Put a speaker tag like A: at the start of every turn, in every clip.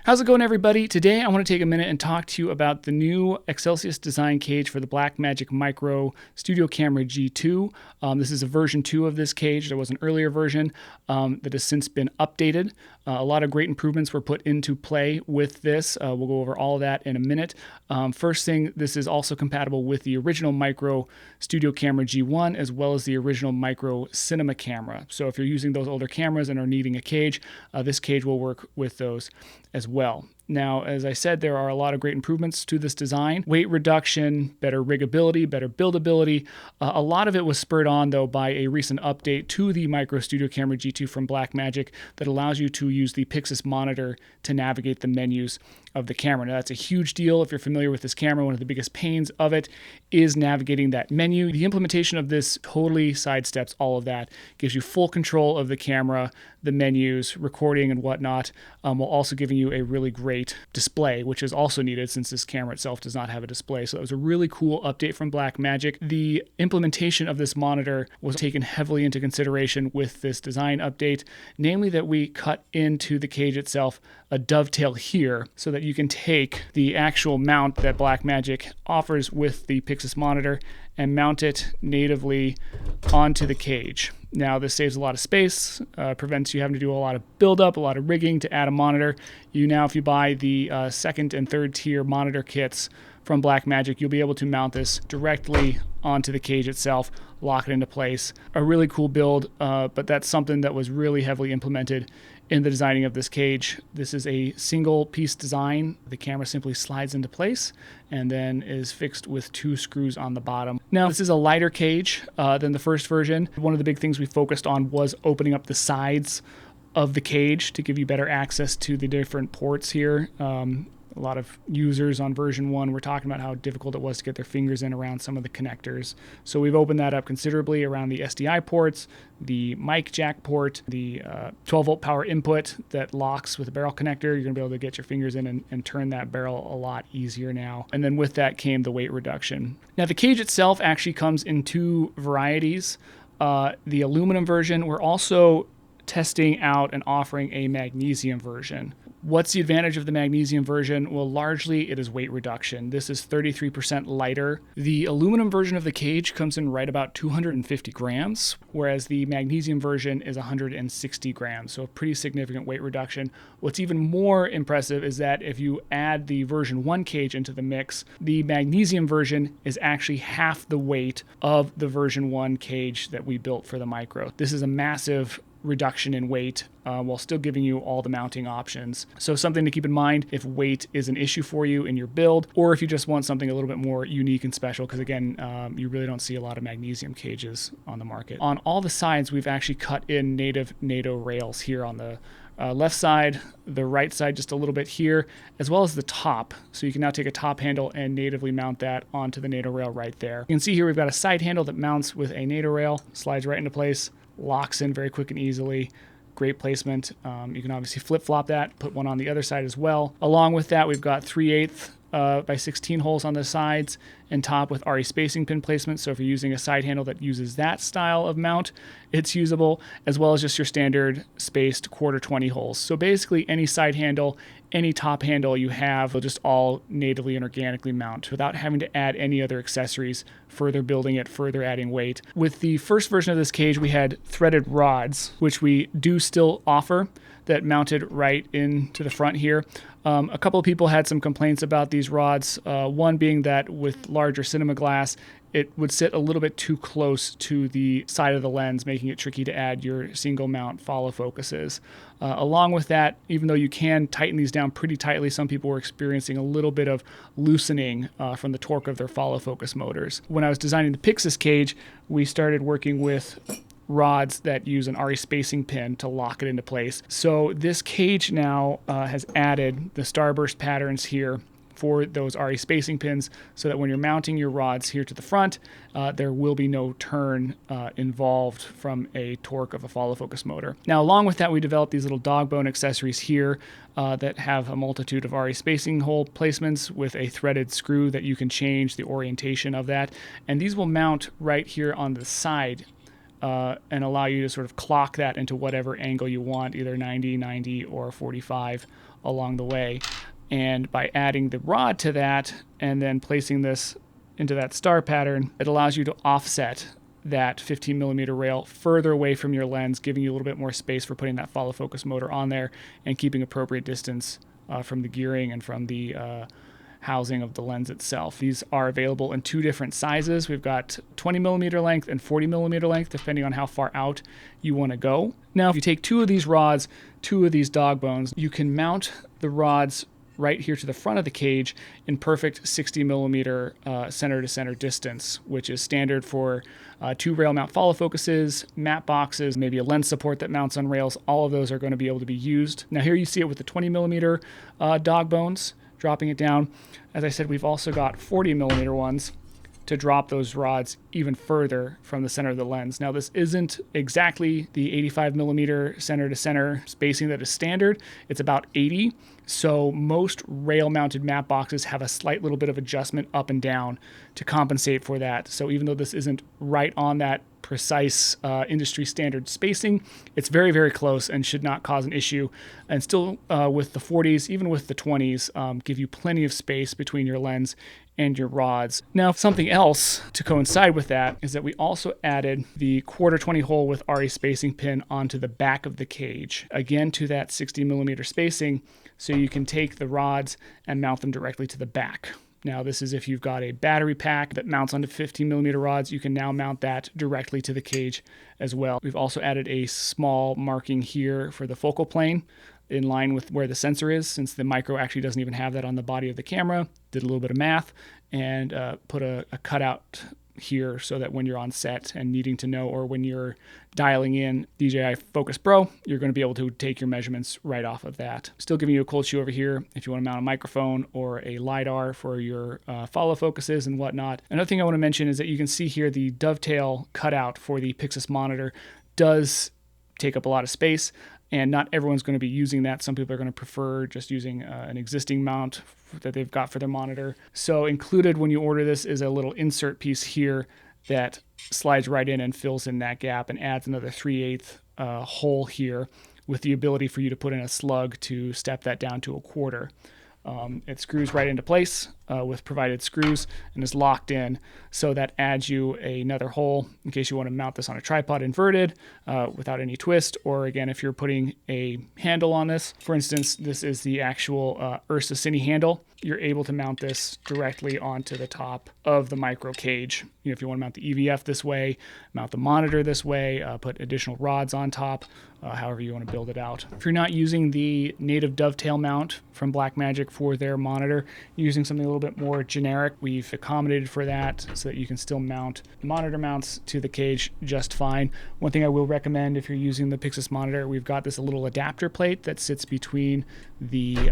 A: How's it going, everybody? Today I want to take a minute and talk to you about the new XLCS Design cage for the Blackmagic Micro Studio Camera G2. This is a version 2 of this cage. There was an earlier version that has since been updated. A lot of great improvements were put into play with this. We'll go over all of that in a minute. First thing, this is also compatible with the original Micro Studio Camera G1 as well as the original Micro Cinema camera. So if you're using those older cameras and are needing a cage, this cage will work with those as well. Now, as I said, there are a lot of great improvements to this design. Weight reduction, better riggability, better buildability. A lot of it was spurred on, though, by a recent update to the Micro Studio Camera G2 from Blackmagic that allows you to use the PYXIS Monitor to navigate the menus of the camera. Now, that's a huge deal if you're familiar with this camera. One of the biggest pains of it is navigating that menu. The implementation of this totally sidesteps all of that, gives you full control of the camera, the menus, recording and whatnot, while also giving you a really great display, which is also needed since this camera itself does not have a display. So that was a really cool update from Blackmagic. The implementation of this monitor was taken heavily into consideration with this design update, namely that we cut into the cage itself a dovetail here so that you can take the actual mount that Blackmagic offers with the PYXIS monitor and mount it natively onto the cage. Now, this saves a lot of space, prevents you having to do a lot of buildup, a lot of rigging to add a monitor. If you buy the second and third tier monitor kits from Blackmagic, you'll be able to mount this directly onto the cage itself, lock it into place. A really cool build, but that's something that was really heavily implemented in the designing of this cage. This is a single piece design. The camera simply slides into place and then is fixed with 2 screws on the bottom. Now, this is a lighter cage than the first version. One of the big things we focused on was opening up the sides of the cage to give you better access to the different ports here. A lot of users on version 1 were talking about how difficult it was to get their fingers in around some of the connectors. So we've opened that up considerably around the SDI ports, the mic jack port, the 12-volt power input that locks with a barrel connector. You're going to be able to get your fingers in and turn that barrel a lot easier now. And then with that came the weight reduction. Now, the cage itself actually comes in 2 varieties. The aluminum version, we're also testing out and offering a magnesium version. What's the advantage of the magnesium version? Well, largely it is weight reduction. This is 33% lighter. The aluminum version of the cage comes in right about 250 grams, whereas the magnesium version is 160 grams, so a pretty significant weight reduction. What's even more impressive is that if you add the version 1 cage into the mix, the magnesium version is actually half the weight of the version 1 cage that we built for the Micro. This is a massive reduction in weight while still giving you all the mounting options. So something to keep in mind if weight is an issue for you in your build, or if you just want something a little bit more unique and special, because again, you really don't see a lot of magnesium cages on the market. On all the sides, we've actually cut in native NATO rails here on the left side, the right side just a little bit here, as well as the top. So you can now take a top handle and natively mount that onto the NATO rail right there. You can see here we've got a side handle that mounts with a NATO rail, slides right into place, locks in very quick and easily. Great placement. You can obviously flip-flop that, put one on the other side as well. Along with that, we've got 3/8 by 16 holes on the sides and top with RE spacing pin placement. So if you're using a side handle that uses that style of mount, it's usable, as well as just your standard spaced 1/4-20 holes. So basically any side handle, any top handle you have will just all natively and organically mount without having to add any other accessories, further building it, further adding weight. With the first version of this cage, we had threaded rods, which we do still offer, that mounted right into the front here. A couple of people had some complaints about these rods, one being that with larger cinema glass, it would sit a little bit too close to the side of the lens, making it tricky to add your single mount follow focuses. Along with that, even though you can tighten these down pretty tightly, some people were experiencing a little bit of loosening from the torque of their follow focus motors. When I was designing the PYXIS cage, we started working with rods that use an RE spacing pin to lock it into place. So this cage now has added the starburst patterns here for those RE spacing pins so that when you're mounting your rods here to the front, there will be no turn involved from a torque of a follow focus motor. Now, along with that, we developed these little dog bone accessories here that have a multitude of RE spacing hole placements with a threaded screw that you can change the orientation of that. And these will mount right here on the side and allow you to sort of clock that into whatever angle you want, either 90, 90, or 45 along the way. And by adding the rod to that and then placing this into that star pattern, it allows you to offset that 15 millimeter rail further away from your lens, giving you a little bit more space for putting that follow focus motor on there and keeping appropriate distance from the gearing and from the housing of the lens itself. These are available in 2 different sizes. We've got 20 millimeter length and 40 millimeter length, depending on how far out you want to go. Now, if you take 2 of these rods, 2 of these dog bones, you can mount the rods right here to the front of the cage in perfect 60 millimeter center to center distance, which is standard for 2 rail mount follow focuses, matte boxes, maybe a lens support that mounts on rails. All of those are going to be able to be used. Now here you see it with the 20 millimeter dog bones, dropping it down. As I said, we've also got 40 millimeter ones to drop those rods even further from the center of the lens. Now this isn't exactly the 85 millimeter center to center spacing that is standard. It's about 80. So most rail mounted matte boxes have a slight little bit of adjustment up and down to compensate for that. So even though this isn't right on that precise industry standard spacing, it's very, very close and should not cause an issue. And still with the 40s, even with the 20s, give you plenty of space between your lens and your rods. Now, something else to coincide with that is that we also added the 1/4 hole with RE spacing pin onto the back of the cage, again to that 60 millimeter spacing, so you can take the rods and mount them directly to the back. Now, this is if you've got a battery pack that mounts onto 15 millimeter rods, you can now mount that directly to the cage as well. We've also added a small marking here for the focal plane in line with where the sensor is, since the micro actually doesn't even have that on the body of the camera. Did a little bit of math and put a cutout here so that when you're on set and needing to know, or when you're dialing in DJI Focus Pro, you're going to be able to take your measurements right off of that. Still giving you a cold shoe over here if you want to mount a microphone or a LiDAR for your follow focuses and whatnot. Another thing I want to mention is that you can see here the dovetail cutout for the PYXIS monitor does take up a lot of space, and not everyone's going to be using that. Some people are going to prefer just using an existing mount that they've got for their monitor. So included when you order this is a little insert piece here that slides right in and fills in that gap and adds another 3/8 hole here with the ability for you to put in a slug to step that down to 1/4. It screws right into place with provided screws and is locked in, so that adds you another hole in case you want to mount this on a tripod inverted without any twist, or again if you're putting a handle on this. For instance, this is the actual Ursa Cine handle. You're able to mount this directly onto the top of the micro cage. You know, if you want to mount the EVF this way, mount the monitor this way, put additional rods on top, however you want to build it out. If you're not using the native dovetail mount from Blackmagic for their monitor, using something a little bit more generic, we've accommodated for that so that you can still mount monitor mounts to the cage just fine. One thing I will recommend if you're using the PYXIS monitor, we've got this little adapter plate that sits between the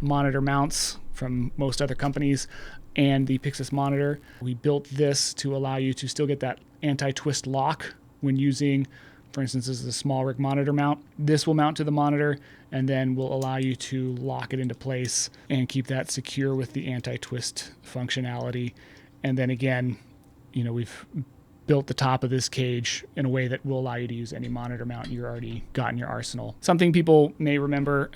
A: monitor mounts from most other companies and the PYXIS monitor. We built this to allow you to still get that anti-twist lock when using, for instance, this is a small rig monitor mount. This will mount to the monitor and then will allow you to lock it into place and keep that secure with the anti-twist functionality. And then again, you know, we've built the top of this cage in a way that will allow you to use any monitor mount you already got in your arsenal. Something people may remember,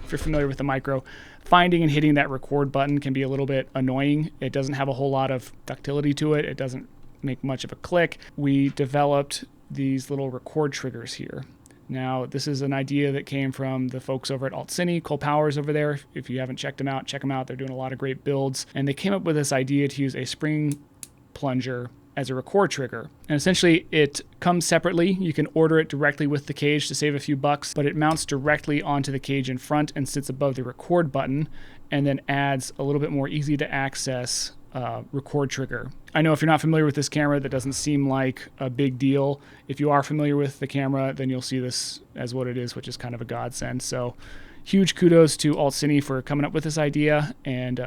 A: if you're familiar with the micro, finding and hitting that record button can be a little bit annoying. It doesn't have a whole lot of ductility to it. It doesn't make much of a click. We developed these little record triggers here. Now, this is an idea that came from the folks over at AltCine, Cole Powers over there. If you haven't checked them out, check them out. They're doing a lot of great builds. And they came up with this idea to use a spring plunger as a record trigger. And essentially it comes separately. You can order it directly with the cage to save a few bucks, but it mounts directly onto the cage in front and sits above the record button, and then adds a little bit more easy to access record trigger. I know if you're not familiar with this camera, that doesn't seem like a big deal. If you are familiar with the camera, then you'll see this as what it is, which is kind of a godsend. So huge kudos to AltCine for coming up with this idea, and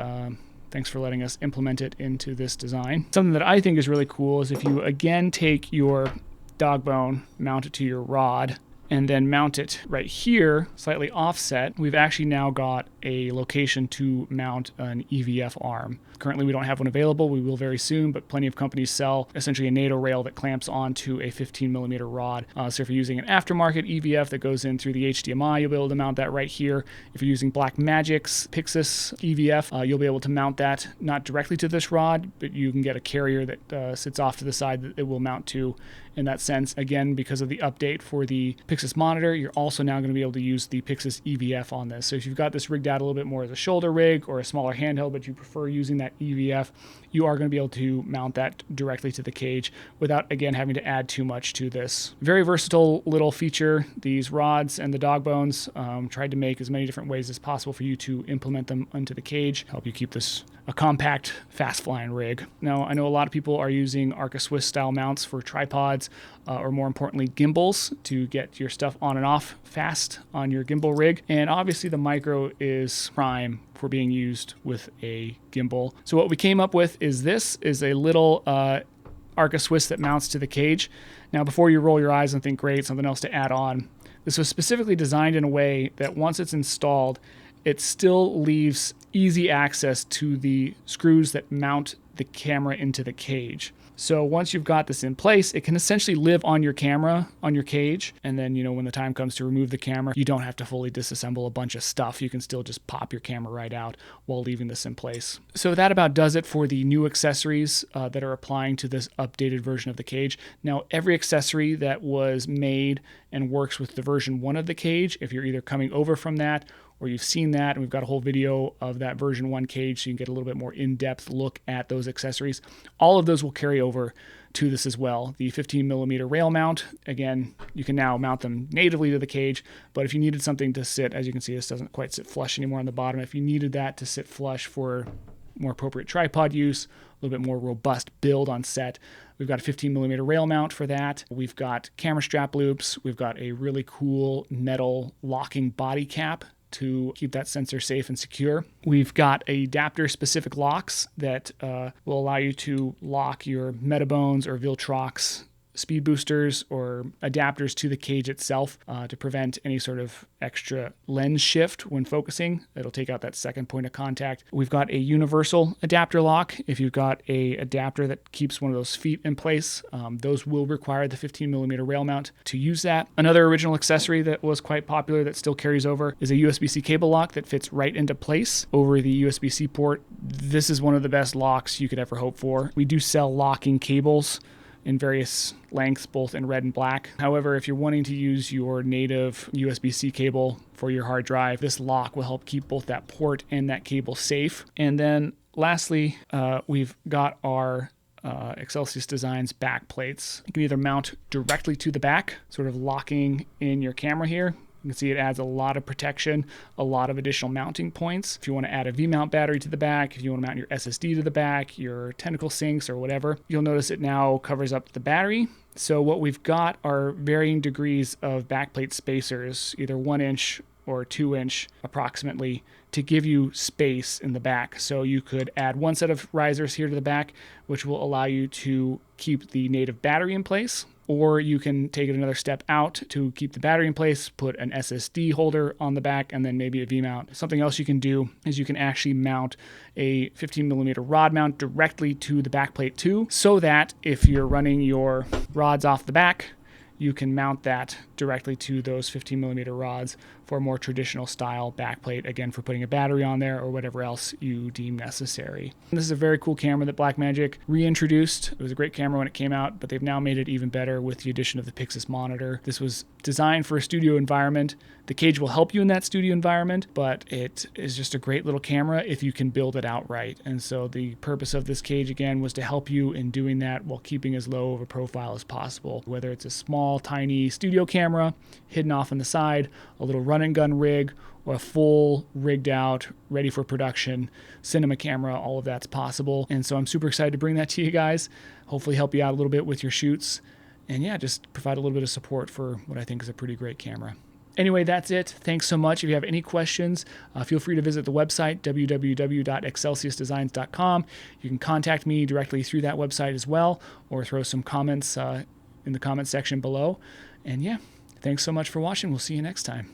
A: thanks for letting us implement it into this design. Something that I think is really cool is if you again take your dog bone, mount it to your rod, and then mount it right here, slightly offset, we've actually now got a location to mount an EVF arm. Currently, we don't have one available. We will very soon, but plenty of companies sell essentially a NATO rail that clamps onto a 15mm rod. So if you're using an aftermarket EVF that goes in through the HDMI, you'll be able to mount that right here. If you're using Blackmagic's PYXIS EVF, you'll be able to mount that not directly to this rod, but you can get a carrier that sits off to the side that it will mount to. In that sense, again, because of the update for the PYXIS Monitor, you're also now going to be able to use the PYXIS EVF on this. So if you've got this rigged out a little bit more as a shoulder rig or a smaller handheld, but you prefer using that EVF, you are going to be able to mount that directly to the cage without, again, having to add too much to this. Very versatile little feature. These rods and the dog bones, tried to make as many different ways as possible for you to implement them onto the cage, help you keep this a compact, fast-flying rig. Now, I know a lot of people are using ARCA Swiss-style mounts for tripods, or more importantly, gimbals to get your stuff on and off fast on your gimbal rig. And obviously, the Micro is prime for being used with a gimbal. So what we came up with is this is a little ARCA Swiss that mounts to the cage. Now, before you roll your eyes and think, great, something else to add on, this was specifically designed in a way that once it's installed, it still leaves easy access to the screws that mount the camera into the cage. So once you've got this in place, it can essentially live on your camera, on your cage. And then, when the time comes to remove the camera, you don't have to fully disassemble a bunch of stuff. You can still just pop your camera right out while leaving this in place. So that about does it for the new accessories that are applying to this updated version of the cage. Now, every accessory that was made and works with the version 1 of the cage, if you're either coming over from that or you've seen that, and we've got a whole video of that version 1 cage so you can get a little bit more in-depth look at those accessories. All of those will carry over to this as well. The 15mm rail mount, again, you can now mount them natively to the cage, but if you needed something to sit, as you can see, this doesn't quite sit flush anymore on the bottom. If you needed that to sit flush for more appropriate tripod use, a little bit more robust build on set, we've got a 15mm rail mount for that. We've got camera strap loops. We've got a really cool metal locking body cap to keep that sensor safe and secure. We've got adapter-specific locks that will allow you to lock your Metabones or Viltrox speed boosters or adapters to the cage itself to prevent any sort of extra lens shift when focusing. It'll take out that second point of contact. We've got a universal adapter lock. If you've got a adapter that keeps one of those feet in place, those will require the 15mm rail mount to use that. Another original accessory that was quite popular that still carries over is a USB-C cable lock that fits right into place over the USB-C port. This is one of the best locks you could ever hope for. We do sell locking cables in various lengths, both in red and black. However, if you're wanting to use your native USB-C cable for your hard drive, this lock will help keep both that port and that cable safe. And then lastly, we've got our XLCS Designs backplates. You can either mount directly to the back, sort of locking in your camera here. You can see it adds a lot of protection, a lot of additional mounting points. If you want to add a V-mount battery to the back, if you want to mount your SSD to the back, your tentacle sinks or whatever, you'll notice it now covers up the battery. So what we've got are varying degrees of backplate spacers, either 1 inch or 2 inch approximately, to give you space in the back. So you could add one set of risers here to the back, which will allow you to keep the native battery in place. Or you can take it another step out to keep the battery in place, put an SSD holder on the back, and then maybe a V-mount. Something else you can do is you can actually mount a 15mm rod mount directly to the backplate too, so that if you're running your rods off the back, you can mount that directly to those 15mm rods for a more traditional style backplate, again, for putting a battery on there or whatever else you deem necessary. And this is a very cool camera that Blackmagic reintroduced. It was a great camera when it came out, but they've now made it even better with the addition of the PYXIS Monitor. This was designed for a studio environment. The cage will help you in that studio environment, but it is just a great little camera if you can build it out right. And so the purpose of this cage, again, was to help you in doing that while keeping as low of a profile as possible. Whether it's a small, tiny studio camera hidden off on the side, a little run and gun rig, or a full rigged out, ready for production cinema camera, all of that's possible. And so I'm super excited to bring that to you guys, hopefully help you out a little bit with your shoots, and yeah, just provide a little bit of support for what I think is a pretty great camera. Anyway, that's it. Thanks so much. If you have any questions, feel free to visit the website, www.xlcsdesigns.com. You can contact me directly through that website as well, or throw some comments in the comment section below. And yeah, thanks so much for watching. We'll see you next time.